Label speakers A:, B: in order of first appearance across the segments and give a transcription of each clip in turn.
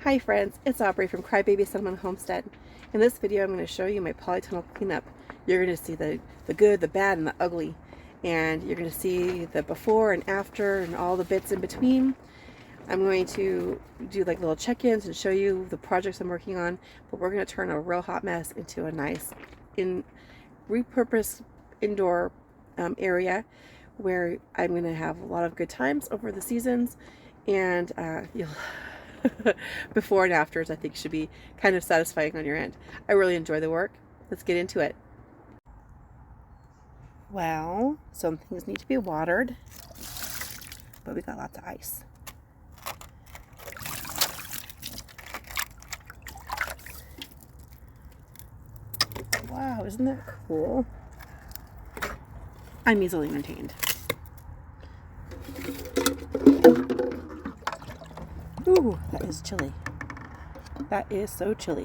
A: Hi friends, it's Aubrey from Crybaby Cinnamon Homestead. In this video I'm going to show you my polytunnel cleanup. You're going to see the good, the bad, and the ugly. And you're going to see the before and after and all the bits in between. I'm going to do like little check-ins and show you the projects I'm working on. But we're going to turn a real hot mess into a nice repurposed indoor area where I'm going to have a lot of good times over the seasons. And you'll before and afters I think should be kind of satisfying on your end. I really enjoy the work. Let's get into it. Well, some things need to be watered, but we got lots of ice. Wow, isn't that cool? I'm easily entertained. Ooh, that is chilly. That is so chilly.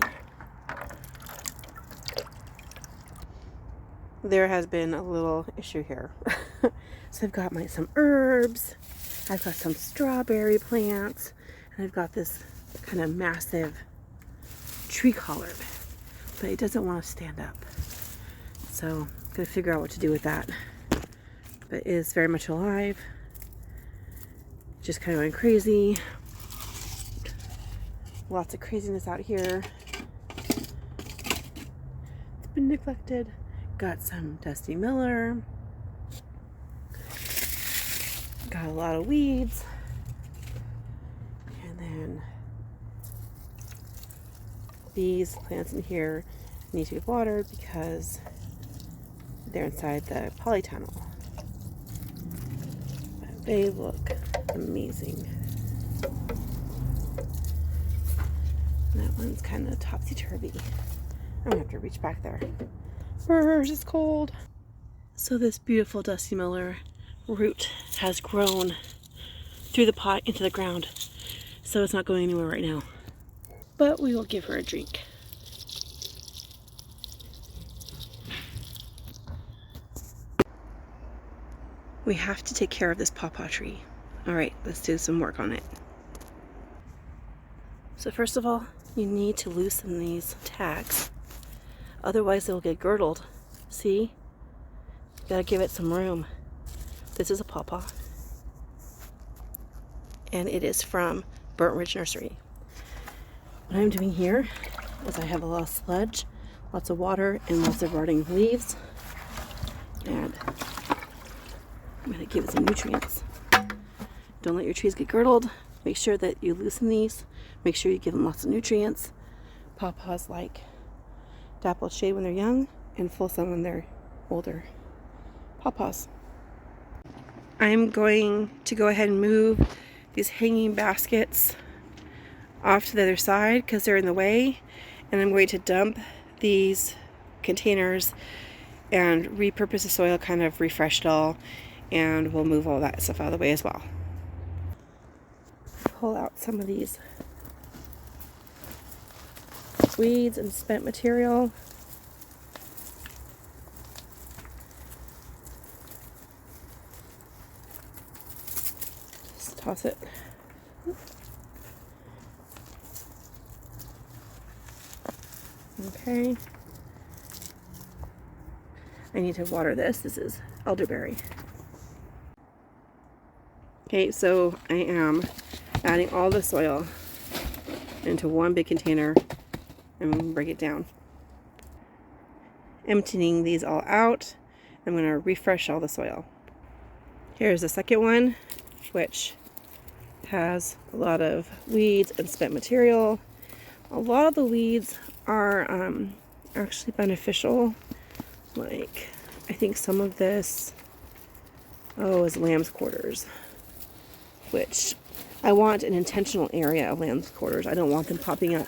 A: There has been a little issue here. So I've got some herbs, I've got some strawberry plants, and I've got this kind of massive tree collard, but it doesn't want to stand up. So I'm going to figure out what to do with that. But it is very much alive, just kind of going crazy. Lots of craziness out here. It's been neglected. Got some Dusty Miller. Got a lot of weeds. And then these plants in here need to be watered because they're inside the polytunnel. But they look amazing. That one's kind of topsy-turvy. I'm gonna have to reach back there. It's cold. So this beautiful Dusty Miller root has grown through the pot into the ground. So it's not going anywhere right now. But we will give her a drink. We have to take care of this pawpaw tree. All right, let's do some work on it. So first of all, you need to loosen these tags. Otherwise they'll get girdled. See? You gotta give it some room. This is a pawpaw. And it is from Burnt Ridge Nursery. What I'm doing here is I have a lot of sludge, lots of water, and lots of rotting leaves. And I'm gonna give it some nutrients. Don't let your trees get girdled. Make sure that you loosen these. Make sure you give them lots of nutrients. Pawpaws like dappled shade when they're young and full sun when they're older. Pawpaws. I'm going to go ahead and move these hanging baskets off to the other side because they're in the way. And I'm going to dump these containers and repurpose the soil, kind of refresh it all. And we'll move all that stuff out of the way as well. Pull out some of these weeds and spent material. Just toss it. Okay. I need to water this. This is elderberry. Okay, so I am adding all the soil into one big container and break it down. Emptying these all out, I'm going to refresh all the soil. Here's the second one, which has a lot of weeds and spent material. A lot of the weeds are actually beneficial. Like, I think some of this, is lamb's quarters, which I want an intentional area of lamb's quarters. I don't want them popping up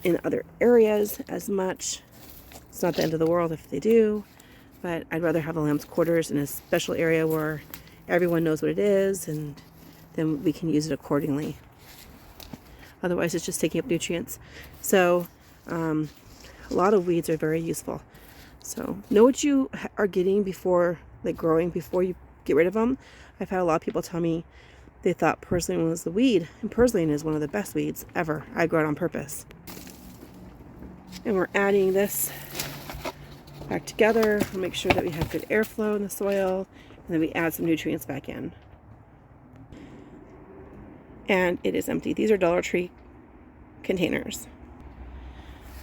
A: in other areas as much. It's not the end of the world if they do, but I'd rather have the lamb's quarters in a special area where everyone knows what it is, and then we can use it accordingly. Otherwise it's just taking up nutrients. So a lot of weeds are very useful. So know what you are getting before, like, growing, before you get rid of them. I've had a lot of people tell me they thought purslane was the weed, and purslane is one of the best weeds ever. I grow it on purpose. And we're adding this back together. We'll make sure that we have good airflow in the soil, and then we add some nutrients back in. And it is empty. These are Dollar Tree containers.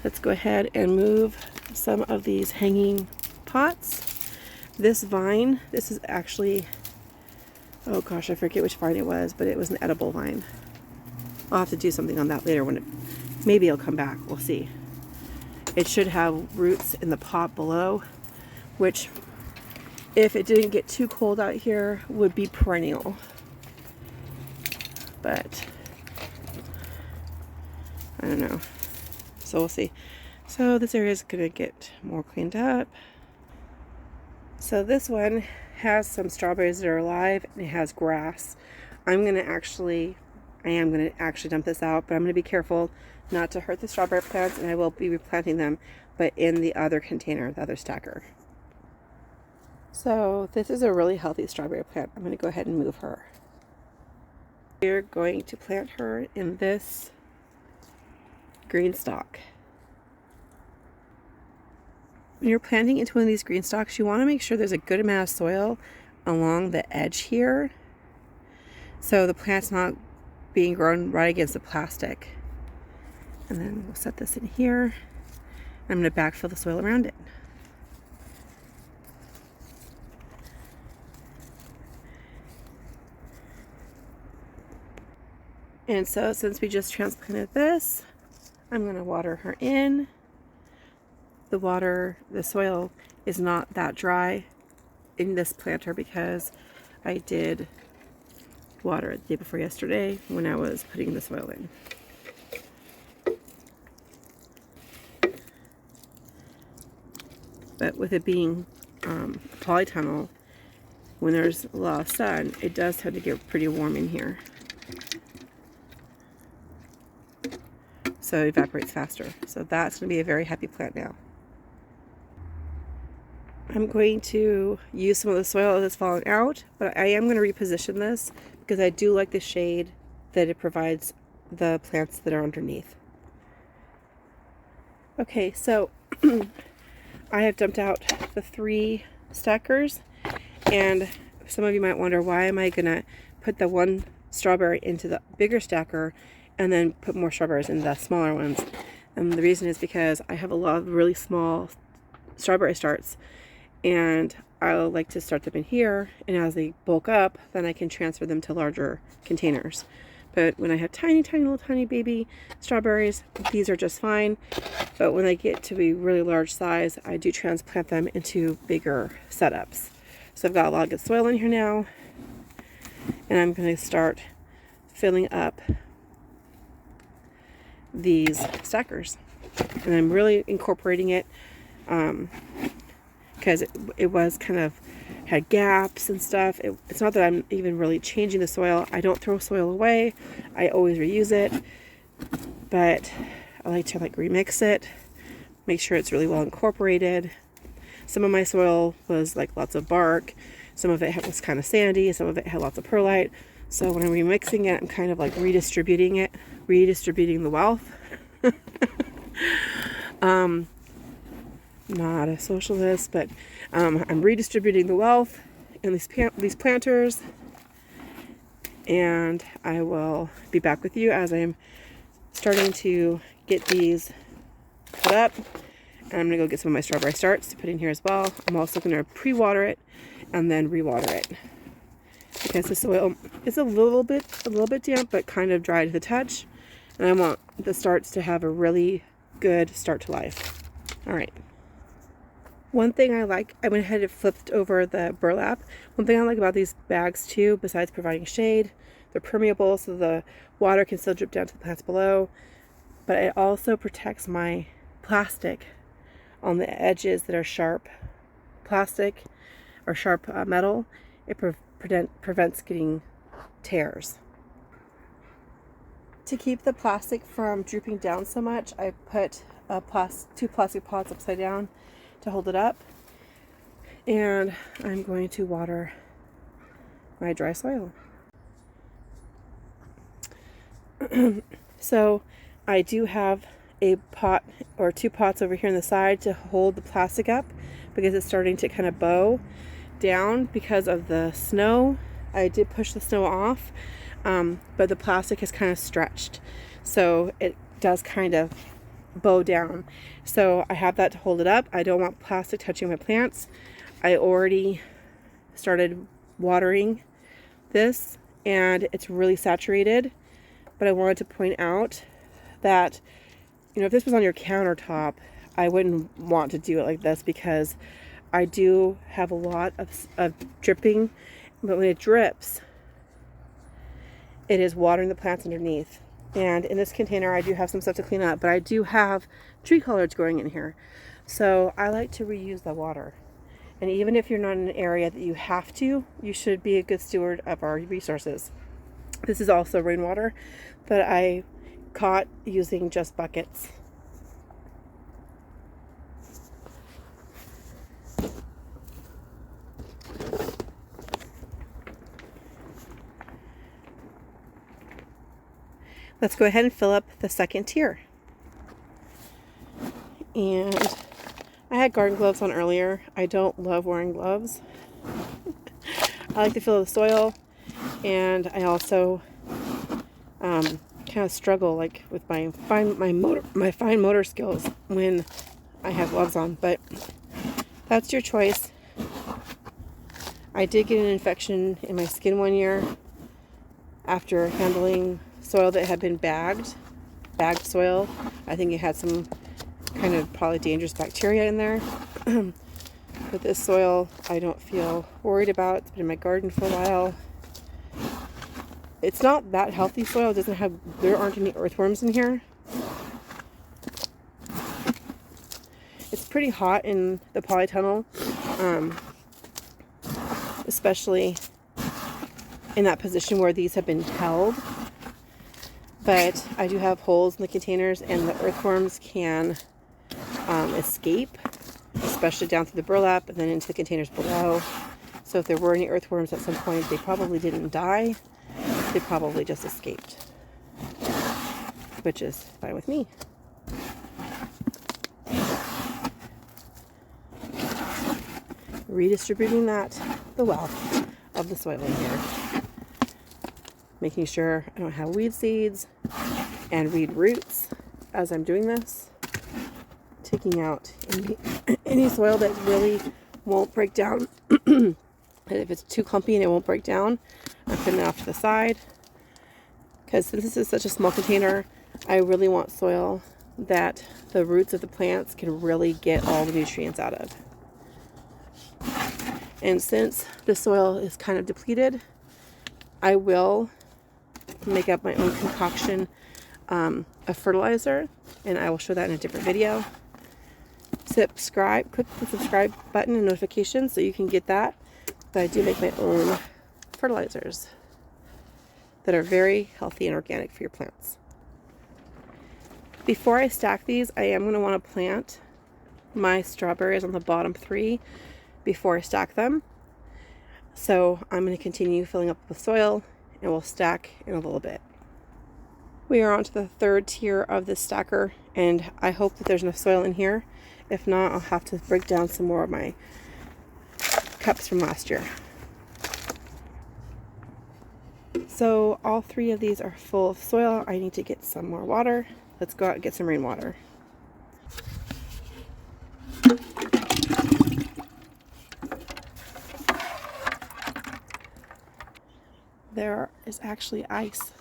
A: Let's go ahead and move some of these hanging pots. This vine, this is actually, oh gosh, I forget which vine it was, but it was an edible vine. I'll have to do something on that later when maybe it'll come back. We'll see. It should have roots in the pot below, which, if it didn't get too cold out here, would be perennial. But I don't know. So we'll see. So this area is going to get more cleaned up. So this one has some strawberries that are alive, and it has grass. I am going to actually dump this out, but I'm going to be careful not to hurt the strawberry plants, and I will be replanting them, but in the other container, the other stacker. So this is a really healthy strawberry plant. I'm going to go ahead and move her. We're going to plant her in this GreenStalk. When you're planting into one of these GreenStalks, you want to make sure there's a good amount of soil along the edge here, so the plant's not being grown right against the plastic. And then we'll set this in here. I'm going to backfill the soil around it. And so since we just transplanted this, I'm going to water her in. The soil is not that dry in this planter because I did water it the day before yesterday when I was putting the soil in. But with it being polytunnel, when there's a lot of sun, it does tend to get pretty warm in here. So it evaporates faster. So that's going to be a very happy plant now. I'm going to use some of the soil that's fallen out, but I am going to reposition this because I do like the shade that it provides the plants that are underneath. Okay, so I have dumped out the 3 stackers, and some of you might wonder, why am I going to put the 1 strawberry into the bigger stacker and then put more strawberries in the smaller ones? And the reason is because I have a lot of really small strawberry starts, and I like to start them in here, and as they bulk up, then I can transfer them to larger containers. But when I have tiny baby strawberries, these are just fine. But when I get to be really large size, I do transplant them into bigger setups. So I've got a lot of good soil in here now, and I'm going to start filling up these stackers. And I'm really incorporating it because it was kind of had gaps and stuff. It's not that I'm even really changing the soil. I don't throw soil away. I always reuse it, but I like to remix it, make sure it's really well incorporated. Some of my soil was like lots of bark. Some of it was kind of sandy. Some of it had lots of perlite. So when I'm remixing it, I'm kind of like redistributing the wealth. Not a socialist, but I'm redistributing the wealth in these planters, and I will be back with you as I'm starting to get these put up. And I'm gonna go get some of my strawberry starts to put in here as well. I'm also gonna pre-water it and then re-water it because the soil is a little bit damp, but kind of dry to the touch, and I want the starts to have a really good start to life. All right. One thing I like, I went ahead and flipped over the burlap. One thing I like about these bags too, besides providing shade, they're permeable so the water can still drip down to the plants below, but it also protects my plastic on the edges that are sharp plastic or sharp metal. It prevents getting tears. To keep the plastic from drooping down so much, I put 2 plastic pots upside down to hold it up, and I'm going to water my dry soil. So I do have a pot or 2 pots over here on the side to hold the plastic up because it's starting to kind of bow down because of the snow. I did push the snow off, but the plastic has kind of stretched, so it does kind of bow down. So I have that to hold it up. I don't want plastic touching my plants. I already started watering this and it's really saturated, but I wanted to point out that, you know, if this was on your countertop, I wouldn't want to do it like this because I do have a lot of dripping, but when it drips, it is watering the plants underneath. And in this container, I do have some stuff to clean up, but I do have tree collards growing in here. So I like to reuse the water. And even if you're not in an area that you have to, you should be a good steward of our resources. This is also rainwater that I caught using just buckets. Let's go ahead and fill up the second tier. And I had garden gloves on earlier. I don't love wearing gloves. I like to feel the soil, and I also kind of struggle like with my fine motor skills when I have gloves on, but that's your choice. I did get an infection in my skin one year after handling soil that had been bagged soil. I think it had some kind of probably dangerous bacteria in there. But this soil I don't feel worried about. It's been in my garden for a while. It's not that healthy soil. There aren't any earthworms in here. It's pretty hot in the polytunnel, especially in that position where these have been held. But I do have holes in the containers, and the earthworms can escape, especially down through the burlap and then into the containers below. So if there were any earthworms at some point, they probably didn't die. They probably just escaped, which is fine with me. Redistributing the wealth of the soil in here. Making sure I don't have weed seeds and weed roots as I'm doing this. Taking out any soil that really won't break down. And if it's too clumpy and it won't break down, I'm putting it off to the side. Because since this is such a small container, I really want soil that the roots of the plants can really get all the nutrients out of. And since the soil is kind of depleted, I will make up my own concoction of fertilizer, and I will show that in a different video. Click the subscribe button and notifications so you can get that. But I do make my own fertilizers that are very healthy and organic for your plants. Before I stack these, I am going to want to plant my strawberries on the bottom 3 before I stack them. So I'm going to continue filling up with soil, and we'll stack in a little bit. We are on to the 3rd tier of this stacker, and I hope that there's enough soil in here. If not, I'll have to break down some more of my cups from last year. So all 3 of these are full of soil. I need to get some more water. Let's go out and get some rainwater. There is actually ice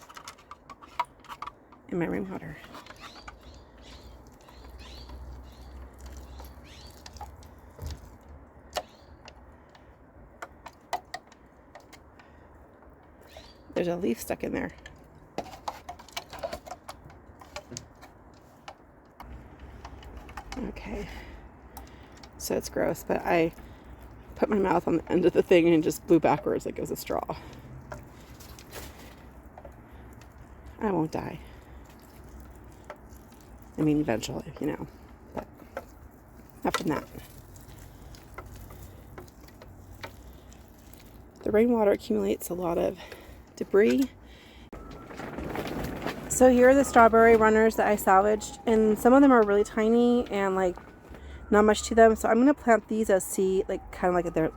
A: in my rainwater. There's a leaf stuck in there. Okay. So it's gross, but I put my mouth on the end of the thing and just blew backwards like it was a straw. I won't die. I mean, eventually, you know, but not from that. The rainwater accumulates a lot of debris. So here are the strawberry runners that I salvaged, and some of them are really tiny and like not much to them. So I'm gonna plant these as seed, like kind of like they're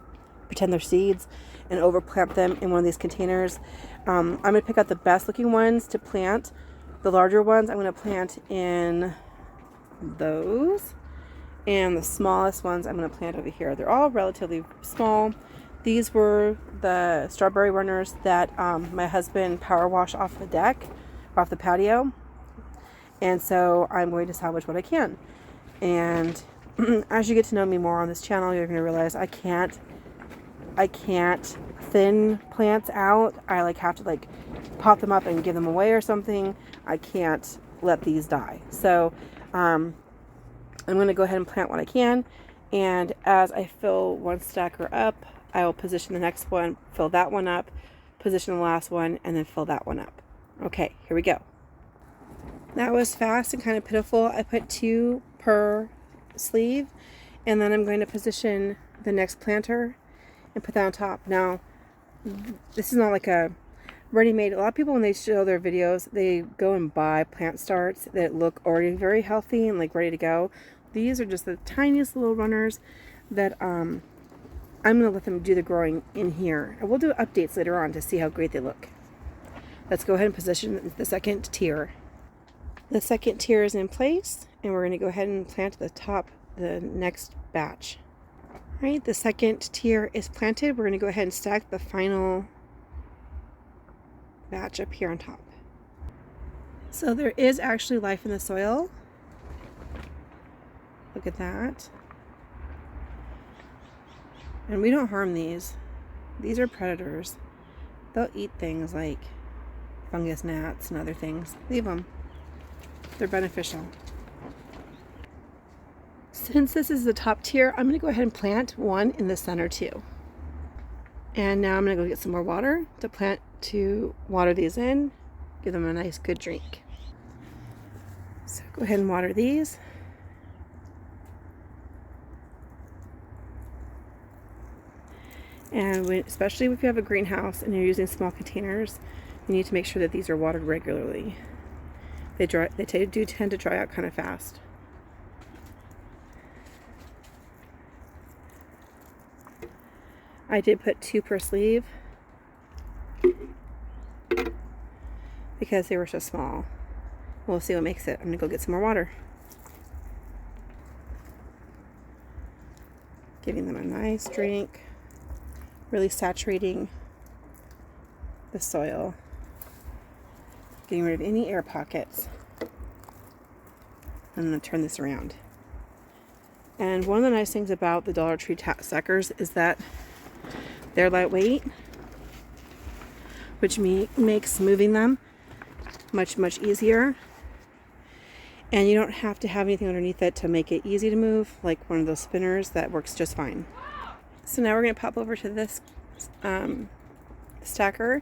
A: pretend they're seeds, and overplant them in one of these containers. I'm gonna pick out the best looking ones to plant. The larger ones I'm gonna plant in those, and the smallest ones I'm gonna plant over here. They're all relatively small. These were the strawberry runners that my husband power washed off the deck, off the patio. And so I'm going to salvage what I can. And as you get to know me more on this channel, you're going to realize I can't thin plants out. I like have to like pop them up and give them away or something. I can't let these die. So I'm going to go ahead and plant what I can. And as I fill one stacker up, I will position the next one, fill that one up, position the last one, and then fill that one up. Okay, here we go. That was fast and kind of pitiful. I put 2 per sleeve, and then I'm going to position the next planter and put that on top. Now, this is not like a ready-made. A lot of people, when they show their videos, they go and buy plant starts that look already very healthy and like ready to go. These are just the tiniest little runners that I'm going to let them do the growing in here. And we'll do updates later on to see how great they look. Let's go ahead and position the second tier. The second tier is in place, and we're going to go ahead and plant the top, the next batch. All right, the second tier is planted. We're going to go ahead and stack the final batch up here on top. So there is actually life in the soil. Look at that. And we don't harm these. These are predators. They'll eat things like fungus gnats and other things. Leave them. They're beneficial. Since this is the top tier, I'm going to go ahead and plant one in the center too. And now I'm going to go get some more water to water these in, give them a nice good drink. So go ahead and water these. And especially if you have a greenhouse and you're using small containers, you need to make sure that these are watered regularly. They do tend to dry out kind of fast. I did put 2 per sleeve because they were so small. We'll see what makes it. I'm gonna go get some more water. Giving them a nice drink, really saturating the soil. Getting rid of any air pockets. I'm going to turn this around. And one of the nice things about the Dollar Tree stackers is that they're lightweight, which makes moving them much easier. And you don't have to have anything underneath it to make it easy to move, like one of those spinners that works just fine. So now we're going to pop over to this stacker,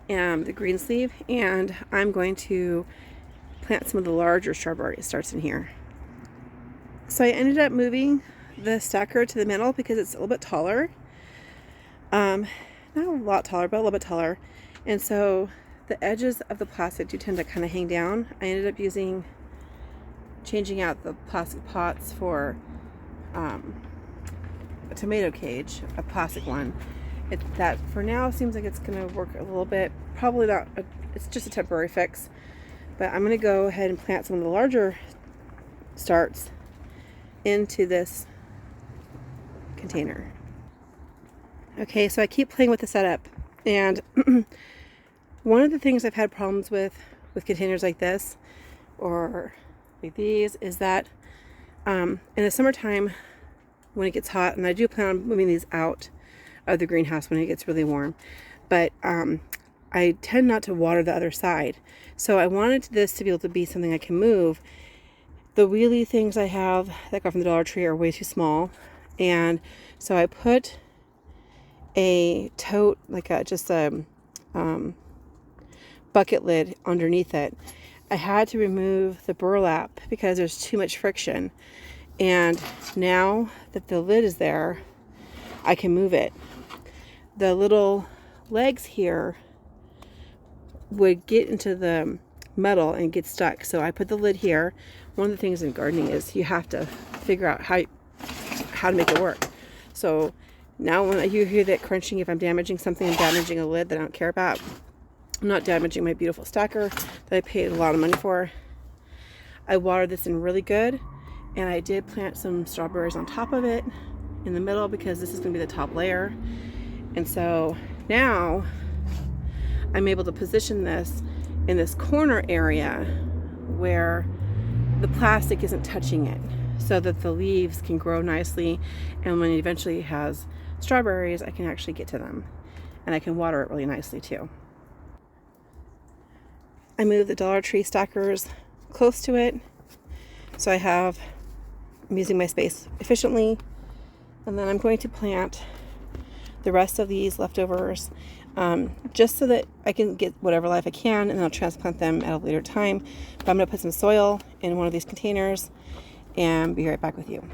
A: the green sleeve, and I'm going to plant some of the larger strawberry starts in here. So I ended up moving the stacker to the middle because it's a little bit taller. Not a lot taller, but a little bit taller. And so the edges of the plastic do tend to kind of hang down. I ended up changing out the plastic pots for a tomato cage, a plastic one. That for now seems like it's going to work a little bit. Probably not, it's just a temporary fix. But I'm going to go ahead and plant some of the larger starts into this container. Okay, so I keep playing with the setup. And one of the things I've had problems with containers like this, or like these, is that in the summertime when it gets hot, and I do plan on moving these out of the greenhouse when it gets really warm, but I tend not to water the other side. So I wanted this to be able to be something I can move. The wheelie things I have that got from the Dollar Tree are way too small, and so I put a tote, like just a bucket lid underneath it. I had to remove the burlap because there's too much friction, and now that the lid is there, I can move it. The little legs here would get into the metal and get stuck. So I put the lid here. One of the things in gardening is you have to figure out how to make it work. So now when you hear that crunching, if I'm damaging something, I'm damaging a lid that I don't care about. I'm not damaging my beautiful stacker that I paid a lot of money for. I watered this in really good, and I did plant some strawberries on top of it in the middle because this is going to be the top layer. And so now I'm able to position this in this corner area where the plastic isn't touching it, so that the leaves can grow nicely, and when it eventually has strawberries, I can actually get to them, and I can water it really nicely too. I moved the Dollar Tree stackers close to it, so I'm using my space efficiently. And then I'm going to plant the rest of these leftovers just so that I can get whatever life I can, and then I'll transplant them at a later time. But I'm going to put some soil in one of these containers and be right back with you.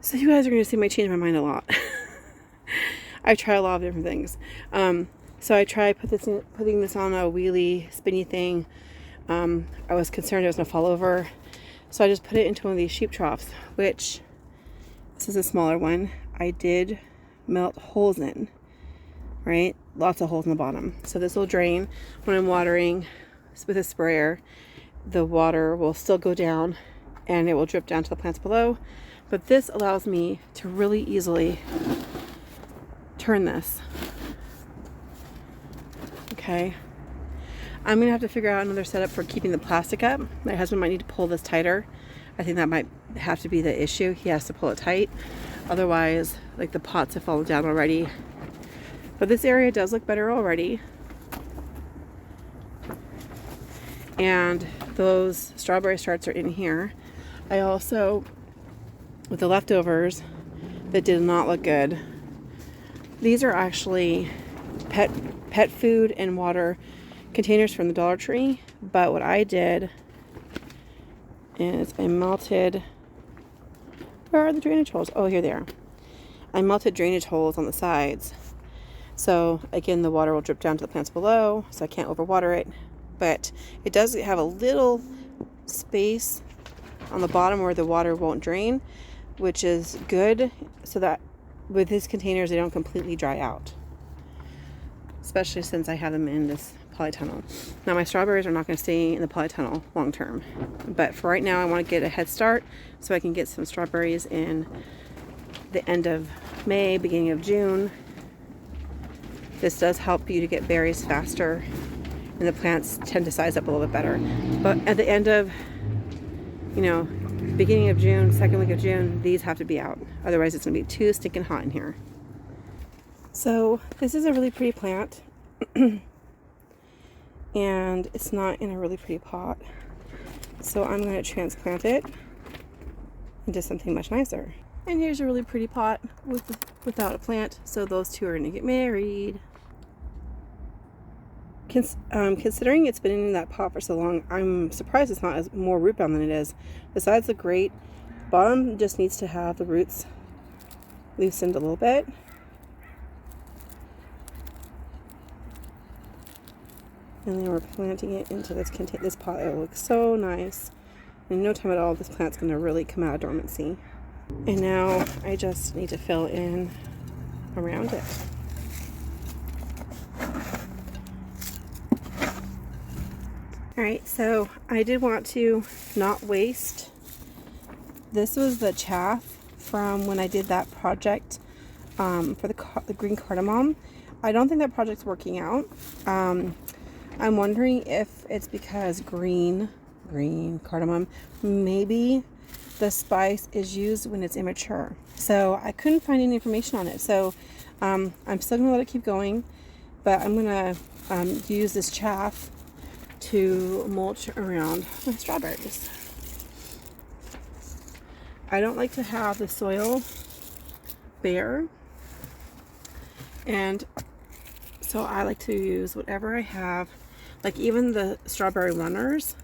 A: So you guys are going to see me change my mind a lot. I try a lot of different things. So I tried putting this on a wheelie spinny thing. I was concerned it was going to fall over. So I just put it into one of these sheep troughs, which, this is a smaller one. I did melt holes in, right? Lots of holes in the bottom. So this will drain when I'm watering with a sprayer. The water will still go down and it will drip down to the plants below. But this allows me to really easily turn this. Okay, I'm gonna have to figure out another setup for keeping the plastic up. My husband might need to pull this tighter. I think that might have to be the issue. He has to pull it tight. Otherwise, like, the pots have fallen down already. But this area does look better already. And those strawberry starts are in here. I also, with the leftovers that did not look good, these are actually pet food and water containers from the Dollar Tree. But what I did is I melted, where are the drainage holes? Oh, here they are. I melted drainage holes on the sides. So again, the water will drip down to the plants below, so I can't overwater it. But it does have a little space on the bottom where the water won't drain, which is good, so that with these containers they don't completely dry out. Especially since I have them in this polytunnel. Now my strawberries are not going to stay in the polytunnel long term, but for right now I want to get a head start so I can get some strawberries in the end of May, beginning of June. This does help you to get berries faster, and the plants tend to size up a little bit better. But at the end of, beginning of June, second week of June, these have to be out. Otherwise it's going to be too stinking hot in here. So this is a really pretty plant. And it's not in a really pretty pot. So I'm going to transplant it into something much nicer. And here's a really pretty pot without a plant. So those two are going to get married. Considering it's been in that pot for so long, I'm surprised it's not more root bound than it is. The sides look great. Bottom just needs to have the roots loosened a little bit. And then we're planting it into this pot. It looks so nice. In no time at all, this plant's going to really come out of dormancy. And now I just need to fill in around it. Alright, so I did want to not waste. This was the chaff from when I did that project for the green cardamom. I don't think that project's working out. I'm wondering if it's because green cardamom, maybe the spice is used when it's immature. So I couldn't find any information on it. So I'm still going to let it keep going, but I'm going to use this chaff to mulch around my strawberries. I don't like to have the soil bare, and so I like to use whatever I have. Like even the strawberry runners,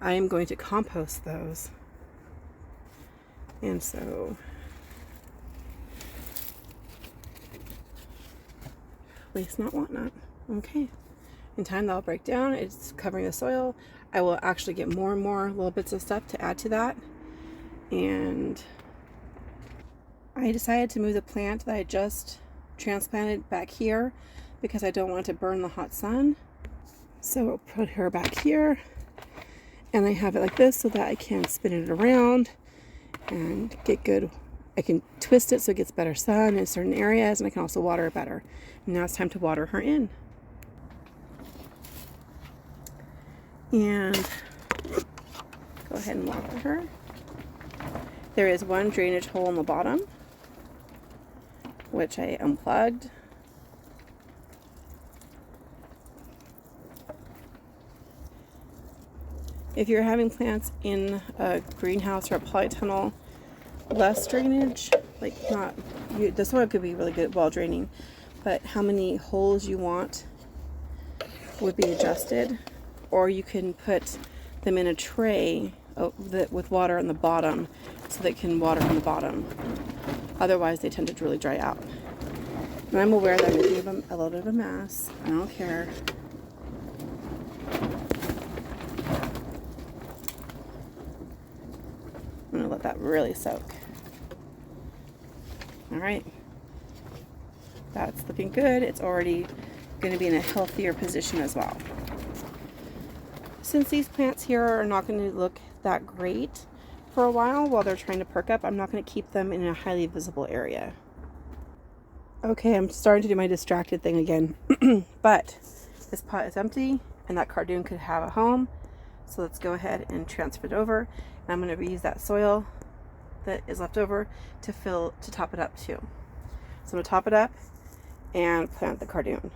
A: I am going to compost those. And so waste not, want not. Okay. In time, that'll break down. It's covering the soil. I will actually get more and more little bits of stuff to add to that. And I decided to move the plant that I just transplanted back here because I don't want it to burn the hot sun. So I'll put her back here, and I have it like this so that I can spin it around and get good. I can twist it so it gets better sun in certain areas, and I can also water it better. And now it's time to water her in. And go ahead and water her. There is one drainage hole in the bottom, which I unplugged. If you're having plants in a greenhouse or a polytunnel, less drainage, like the soil could be really good while draining, but how many holes you want would be adjusted. Or you can put them in a tray with water on the bottom so they can water on the bottom. Otherwise, they tend to really dry out. And I'm aware that I'm making a little bit of a mess. I don't care. I'm going to let that really soak. All right. That's looking good. It's already going to be in a healthier position as well. Since these plants here are not going to look that great for a while they're trying to perk up, I'm not going to keep them in a highly visible area. Okay, I'm starting to do my distracted thing again. But this pot is empty and that cardoon could have a home. So let's go ahead and transfer it over. And I'm going to reuse that soil that is left over to top it up too. So I'm going to top it up and plant the cardoon.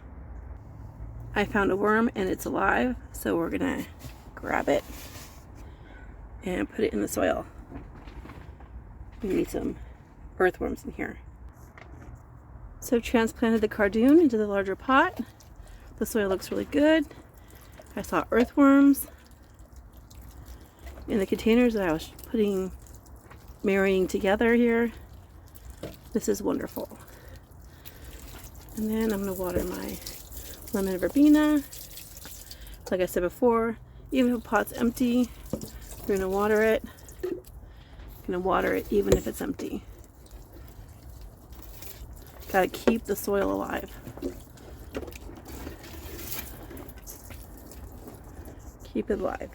A: I found a worm and it's alive, so we're gonna grab it and put it in the soil. We need some earthworms in here. So transplanted the cardoon into the larger pot. The soil looks really good. I saw earthworms in the containers that I was marrying together here. This is wonderful. And then I'm gonna water my lemon verbena. Like I said before, even if the pot's empty, we're gonna water it. Gonna water it even if it's empty. Gotta keep the soil alive. Keep it alive.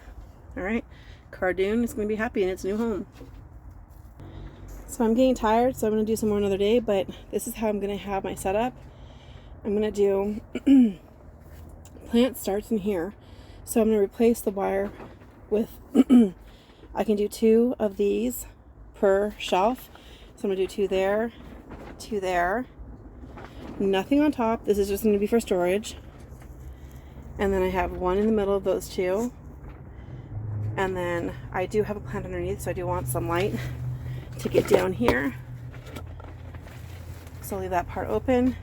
A: All right, cardoon is gonna be happy in its new home. So I'm getting tired, so I'm gonna do some more another day. But this is how I'm gonna have my setup. I'm going to do plant starts in here. So I'm going to replace the wire with, I can do 2 of these per shelf. So I'm going to do 2 there, 2 there. Nothing on top. This is just going to be for storage. And then I have 1 in the middle of those 2. And then I do have a plant underneath, so I do want some light to get down here. So I'll leave that part open.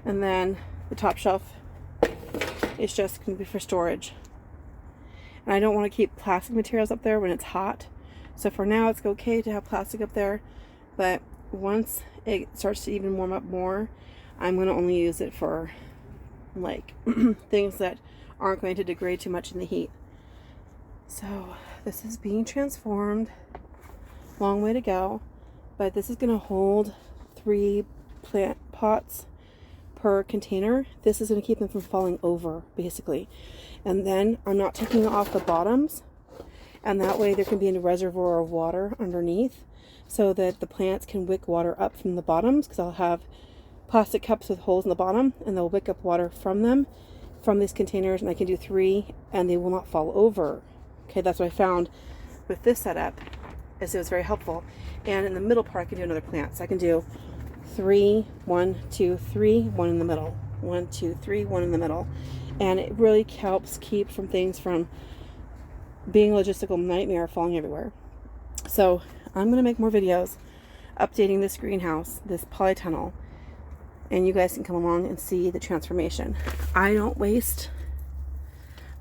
A: And then the top shelf is just going to be for storage. And I don't want to keep plastic materials up there when it's hot. So for now it's okay to have plastic up there. But once it starts to even warm up more, I'm going to only use it for like things that aren't going to degrade too much in the heat. So this is being transformed. Long way to go. But this is going to hold 3 plant pots per container. This is going to keep them from falling over, basically. And then I'm not taking off the bottoms, and that way there can be a reservoir of water underneath so that the plants can wick water up from the bottoms, because I'll have plastic cups with holes in the bottom and they'll wick up water from them, from these containers, and I can do 3 and they will not fall over. Okay, that's what I found with this setup, is it was very helpful. And in the middle part I can do another plant. So I can do 3, 1, 2, 3, 1 in the middle, 1, 2, 3, 1 in the middle. And it really helps keep things from being a logistical nightmare, falling everywhere. So I'm going to make more videos updating this greenhouse, this polytunnel, and you guys can come along and see the transformation. I don't waste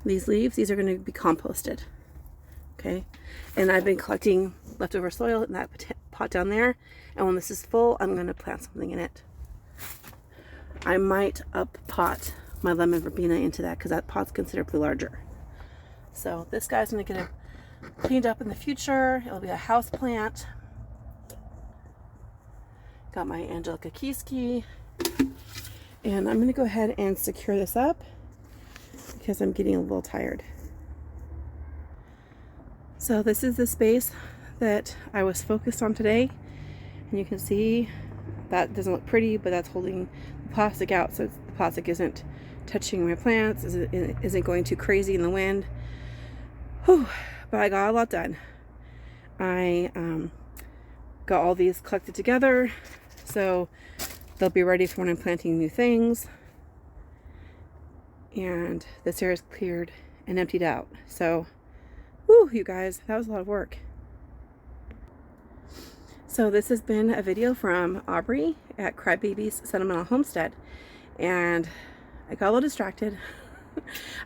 A: these leaves. These are going to be composted. Okay, and I've been collecting leftover soil in that pot down there, and when this is full, I'm going to plant something in it. I might up pot my lemon verbena into that because that pot's considerably larger. So this guy's going to get cleaned up in the future. It'll be a house plant. Got my Angelica Kiski. And I'm going to go ahead and secure this up because I'm getting a little tired. So this is the space that I was focused on today. And you can see that doesn't look pretty, but that's holding the plastic out so the plastic isn't touching my plants, isn't going too crazy in the wind. Whew, but I got a lot done. I got all these collected together so they'll be ready for when I'm planting new things. And this area is cleared and emptied out. So, whew, you guys, that was a lot of work. So this has been a video from Aubrey at Crybaby's Sentimental Homestead. And I got a little distracted.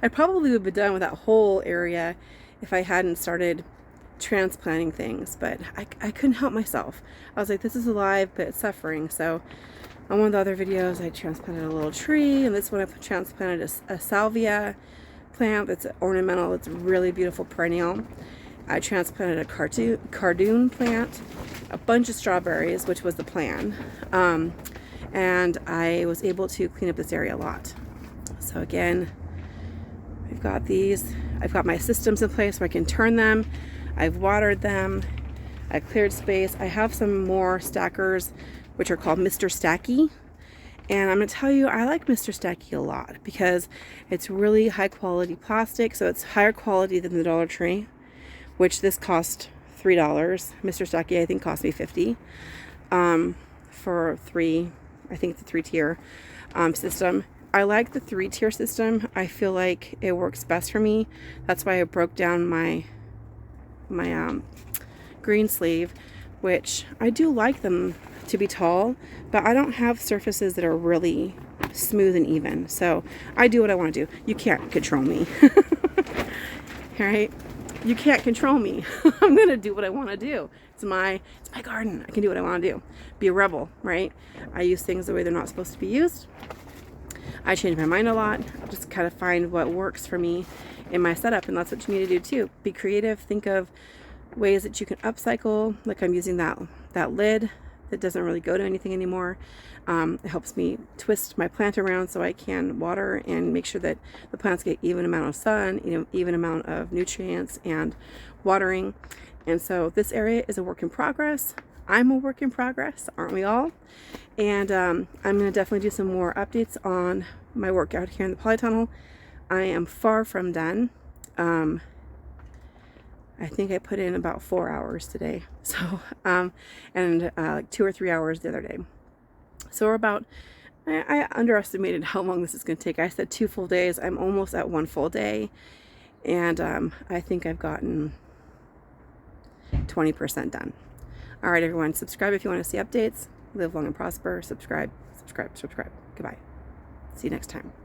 A: I probably would have been done with that whole area if I hadn't started transplanting things, but I couldn't help myself. I was like, this is alive, but it's suffering. So on one of the other videos, I transplanted a little tree, and this one I transplanted a salvia plant that's ornamental. It's a really beautiful perennial. I transplanted a cardoon plant, a bunch of strawberries, which was the plan. And I was able to clean up this area a lot. So again, I've got these. I've got my systems in place so I can turn them. I've watered them. I've cleared space. I have some more stackers, which are called Mr. Stacky. And I'm going to tell you, I like Mr. Stacky a lot because it's really high quality plastic. So it's higher quality than the Dollar Tree, which this cost $3. Mr. Stacky, I think, cost me $50 for three. I think it's a 3-tier system. I like the 3-tier system. I feel like it works best for me. That's why I broke down my green sleeve, which I do like them to be tall, but I don't have surfaces that are really smooth and even. So I do what I want to do. You can't control me. All right? You can't control me. I'm going to do what I want to do. It's my garden. I can do what I want to do. Be a rebel, right? I use things the way they're not supposed to be used. I change my mind a lot. I just kind of find what works for me in my setup, and that's what you need to do too. Be creative. Think of ways that you can upcycle. Like I'm using that lid that doesn't really go to anything anymore. It helps me twist my plant around so I can water and make sure that the plants get even amount of sun, even amount of nutrients and watering. And so this area is a work in progress. I'm a work in progress, aren't we all? And I'm going to definitely do some more updates on my work out here in the Polytunnel. I am far from done. I think I put in about 4 hours today. So, and like 2 or 3 hours the other day. So we're about, I underestimated how long this is going to take. I said 2 full days. I'm almost at 1 full day. And I think I've gotten 20% done. All right, everyone, subscribe if you want to see updates. Live long and prosper. Subscribe, subscribe, subscribe. Goodbye. See you next time.